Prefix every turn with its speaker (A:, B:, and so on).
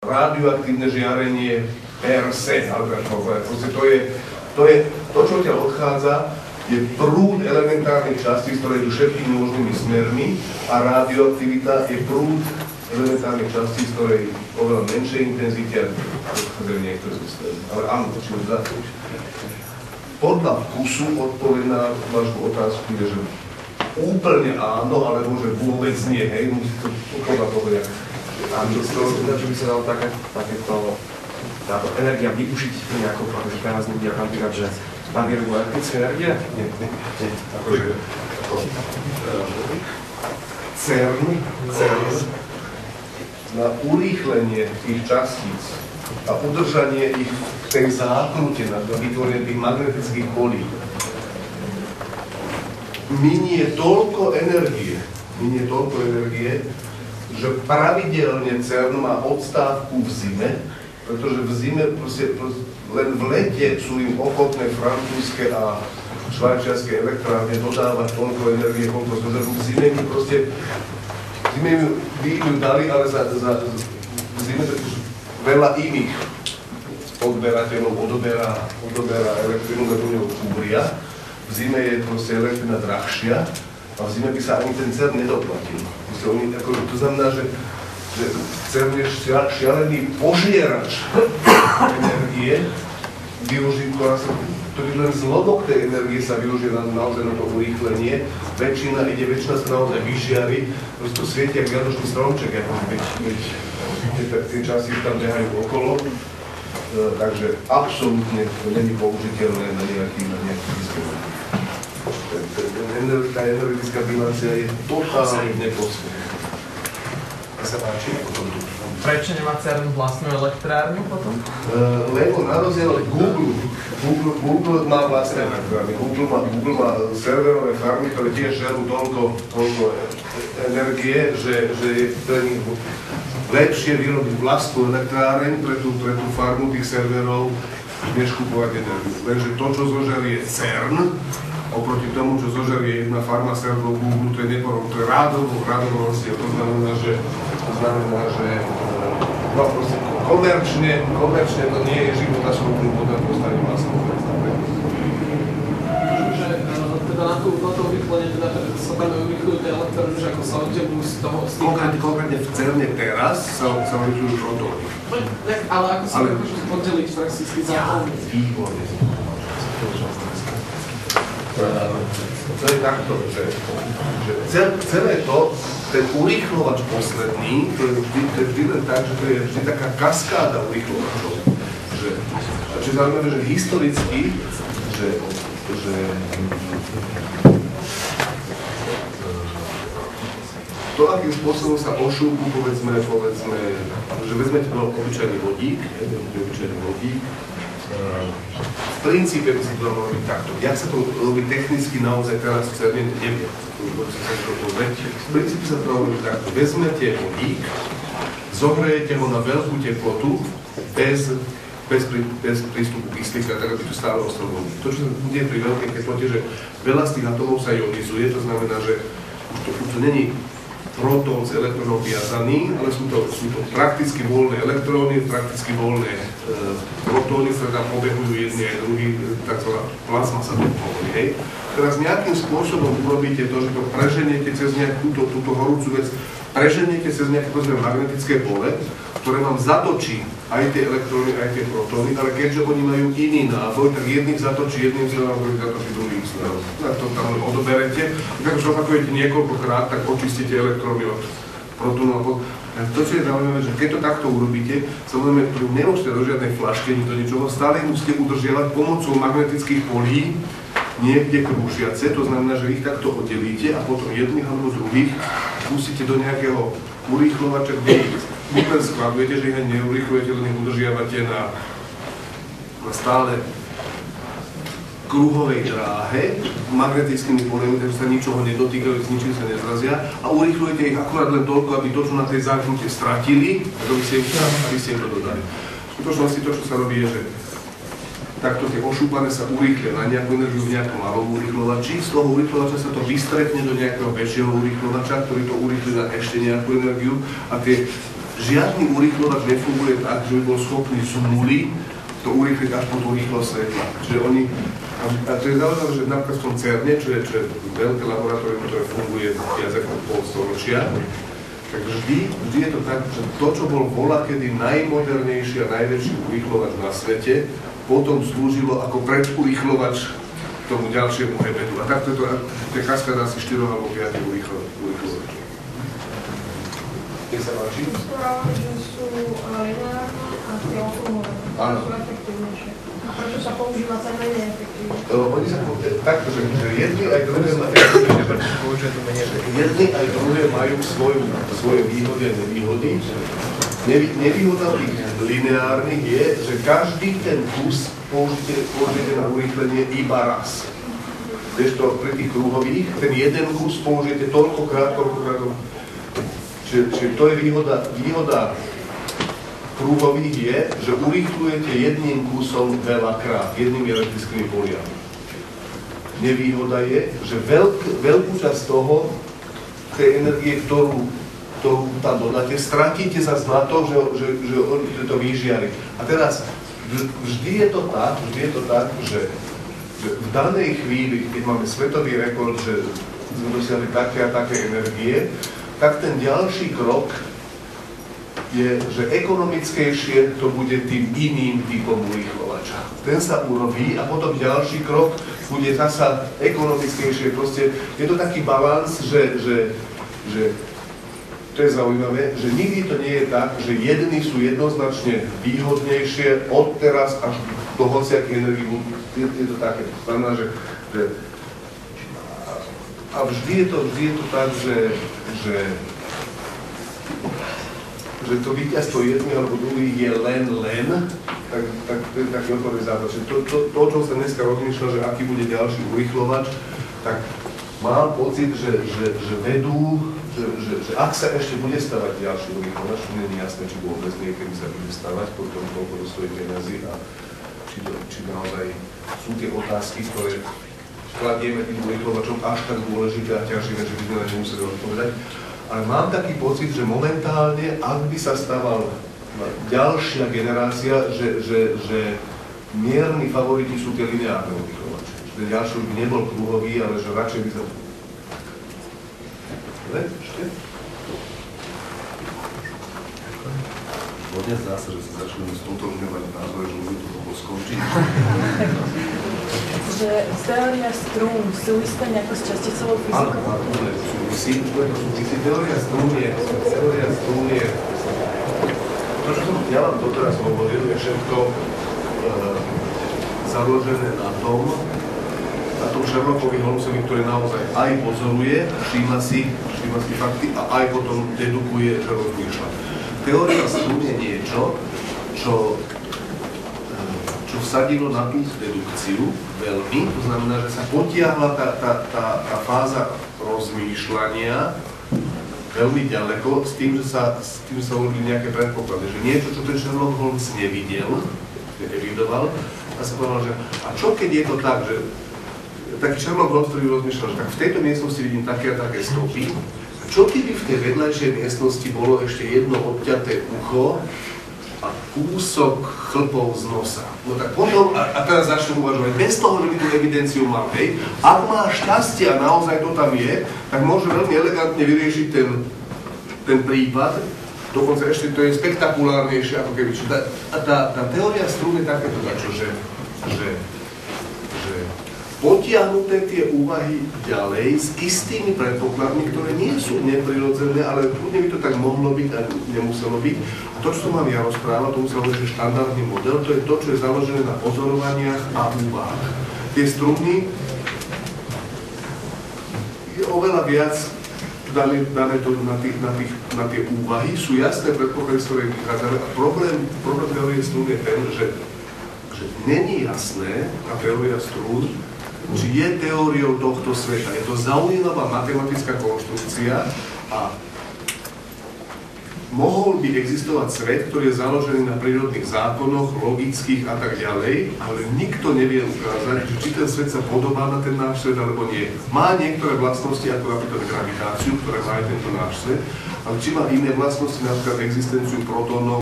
A: radioaktívne žiarenie per se, ale proste to je to, čo ťa odchádza, je prúd elementárnych častíc, ktoré idú všetkými možnými smermi a radioaktivita je prúd elementárnych častíc, ktoré oveľa menšej intenzite a odchádzajú niektoré systémy. Ale áno, počíme začať. Podľa vkusu odpoveď na vašu otázku je, že úplne áno, alebo že vôbec nie, hej, musí to podľa toho, jak...
B: A že by sa dalo táto energia využiť nejakou, akože teraz nebudia kvantívať, že na výrobu elektrické energie? Nie.
A: Akože... CERN na urýchlenie tých častíc a udržanie ich v tej zákrute na vytvorenie tých magnetických polí minie toľko energie, že pravidelne CERN má odstávku v zime, pretože v zime len v lete sú im ochotné francúzske a švajčiarske elektrárne dodávať toľko energie, koľko v zime mi by im ju dali, ale za v zime veľa iných odberateľov odoberá elektrínu, na ňou kúria. V zime je proste elektrina drahšia a v zime by sa ani ten CERN nedoplatil. To znamená, že CERN je šialený požierač energie, ktorý len zlomok tej energie sa využije naozaj na to urýchlenie. Väčšina sa naozaj vyžiari, proste svietia jak vianočný stromček, keď tie časy tam behajú okolo. Takže absolútne to není použiteľné na nejaký výskum. Tá energetická bilancia je totálne nepodstatná.
C: Sa páči, potom tu.
D: Prečo nemá CERN vlastnú elektrárňu potom?
A: Lebo na rozdiel od Google má vlastné elektrárny. Google má serverové farmy, ktoré tiež žerú toľko energie, že je pre nich lepšie vyrobiť vlastnú elektráreň pre tú farmu tých serverov, než kupovať energiu. Takže to, čo zožerie CERN, oproti tomu, čo zožerie jedna farma serverov Google, to je rádovo rozdiel. To znamená, že no proste komerčne to nie je životaschopný model postaviť vlastnú elektrárne.
D: Teda na to urýchlenie, teda sa tam urýchľujú tie elektrárne, že ako sa oddelujú z toho...
A: Konkrétne v CERNe teraz sa urýchľujú protóny.
D: Ale ako sa oddeliť prakticky zároveň?
A: Výborne. To je takto, že celé to, ten urýchlovač posledný, to je vždy len tak, že to je vždy taká kaskáda urýchlovačov. Čiže zaujímavé, že historicky, že to, akým spôsobom sa ošúbu, povedzme, že vezmete obyčajný vodík, v princípe by sa to dalo robiť takto. Jak sa to robí technicky naozaj teraz v CERNe, neviem. V princípe sa to dalo robiť takto. Vezmete vodík, zohrejete ho na veľkú teplotu, bez prístupu kyslíka, tak aby to stále ostalo vodík. To, čo sa bude pri veľkej teplote, že veľa z tých atómov sa ionizuje, to znamená, že už to není protón s elektrónom viazaný, ale sú to prakticky voľné elektróny, prakticky voľné protóny, ktoré tam obehujú jedný aj druhý, takzvaná plazma sa to hovorí, hej. Teraz nejakým spôsobom urobíte to, že to preženiete cez nejakú túto horúcu vec, preženiete cez nejaké magnetické pole, ktoré vám zatočí aj tie elektróny, aj tie protóny, ale keďže oni majú iný náboj, tak jedných zatočí jedným smerom, druhým zatočí druhým smerom. Tak to tam odoberete, tak už opakujete niekoľkokrát, tak očistíte elektróny od protónov. To, čo je zaujímavé, že keď to takto urobíte, samozrejme, nemôžete do žiadnej flašky, ani do ničoho, stále musíte udržiavať pomocou magnetických polí niekde krúžiace, to znamená, že ich takto oddelíte a potom jedných alebo druhých musíte do nejakého urýchlovača, kde ich úplne skladujete, že ich ani neurýchlujete, len ich udržiavate na stále kruhovej dráhe, magnetickými poliami, takže sa ničoho nedotýkajú, s ničím sa nezrazia a urýchľujete ich akurát len toľko, aby to, čo na tej zákrute stratili, aby ste im to dodali. V skutočnosti to, čo sa robí, je, že takto tie ošúpané sa urýchlia na nejakú energiu v nejakom malom urýchľovači, z toho urýchľovača sa to vystretne do nejakého väčšieho urýchľovača, ktorý to urýchli na ešte nejakú energiu a tie žiadny urýchlovač nefunguje tak, že by bol schopný z nuly to urýchliť až po tú rýchlosť svetla. Čiže oni, a to je zaujímavé, že napríklad v tom CERNe, čo je veľké laboratórium, ktoré funguje viac ako pol storočia, tak vždy je to tak, že to, čo bol volakedy najmodernejší a najväčší urýchlovač na svete, potom slúžilo ako predurýchlovač tomu ďalšiemu hebedu. A takto to je kaskáda asi 4 alebo 5 urýchlovačov.
C: Nech sa páči.
E: Rozprávame, že sú lineárne a tie okrúhlové. Sú efektívnejšie. A prečo sa používa ten menej efektívne?
A: Oni sa takto, že jedni aj druhé majú svoje výhody a nevýhody. Nevýhoda tých lineárnych je, že každý ten kus použijete na urýchlenie iba raz. Kdežto pri tých kruhových, ten jeden kus použijete toľkokrát. Čiže to je výhoda kruhových je, že urýchľujete jedným kusom veľakrát, jednými elektrickými poliami. Nevýhoda je, že veľkú časť toho, tej energie, ktorú tam dodáte, stratíte zase na to, že to vyžiari. A teraz, vždy je to tak, že v danej chvíli, keď máme svetový rekord, že sme dosiahli také a také energie, tak ten ďalší krok je, že ekonomickejšie to bude tým iným typom urýchlovača. Ten sa urobí a potom ďalší krok bude zasa ekonomickejšie. Proste je to taký balans, že to je zaujímavé, že nikdy to nie je tak, že jedni sú jednoznačne výhodnejšie od teraz až do hociakej energii. Je to také. To znamená, že a vždy je to tak, že to víťazstvo jedných alebo druhých je len, tak to je taký otvorený základ. To, čo sa dneska rozmýšľa, že aký bude ďalší urýchlovač, tak mám pocit, že vedú, že ak sa ešte bude stavať ďalší urýchlovač, nie je jasné, či vôbec niekedy sa bude stavať, potom koľko to stojí peniazy a či naozaj sú tie otázky, ktoré kladieme tým urýchlovačom až tak dôležité a ťažké, že by sme na ne museli odpovedať. Ale mám taký pocit, že momentálne, ak by sa stavala ďalšia generácia, že mierni favoriti sú tie lineárne urýchlovače. Že ďalší by nebol kruhový, ale že radšej by sa... Ešte? Dnes zdá sa, že sa začneme stotožňovať názor, že môžeme to mohlo skončiť.
F: Že teória strún súvisí nejako s časticovou fyzikou?
A: Áno, súvisí. Teória strún je... To, čo ja vám doteraz hovoril, je všetko založené na tom Sherlockovi Holmesovi, ktorý naozaj aj pozoruje, všíma si fakty a aj potom dedukuje, že rozmýšľa. Teória strún je niečo, čo vsadilo na tú dedukciu veľmi, to znamená, že sa potiahla tá fáza rozmýšľania veľmi ďaleko s tým, že sa urobili nejaké predpoklady, že niečo, čo ten Sherlock Holmes nevidel, neevidoval, a sa povedal, že a čo keď je to tak, že taký Sherlock Holmes, ktorý rozmýšľal, že tak v tejto miestnosti vidím také a také stopy, a čo keby v tej vedľajšej miestnosti bolo ešte jedno obťaté ucho a kúsok chlpov z nosa. No tak potom, a teraz začnem uvažovať, bez toho, že by tú evidenciu mal, hej, ak má šťastie a naozaj to tam je, tak môže veľmi elegantne vyriešiť ten prípad, dokonca ešte to je spektakulárnejšie, ako keby. Tá teória strún je takéto dačo, že potiahnuté tie úvahy ďalej s istými predpokladmi, ktoré nie sú neprirodzené, ale kľudne by to tak mohlo byť a nemuselo byť. A to, čo som vám ja rozprával, tomu sa hovorí, že štandardný model, to je to, čo je založené na pozorovaniach a úvahách. Tie struny je oveľa viac dané to na tie úvahy, sú jasné predpoklady, z ktoré vychádzame. A problém teórie strún je ten, že není jasné, tá teória strún, či je teóriou tohto sveta. Je to zaujímavá matematická konštrukcia a mohol by existovať svet, ktorý je založený na prírodných zákonoch, logických a tak ďalej, ale nikto nevie ukázať, či ten svet sa podobá na ten náš svet alebo nie. Má niektoré vlastnosti, ako napríklad gravitáciu, ktoré má aj tento náš svet, ale či má iné vlastnosti, napríklad existenciu protónov,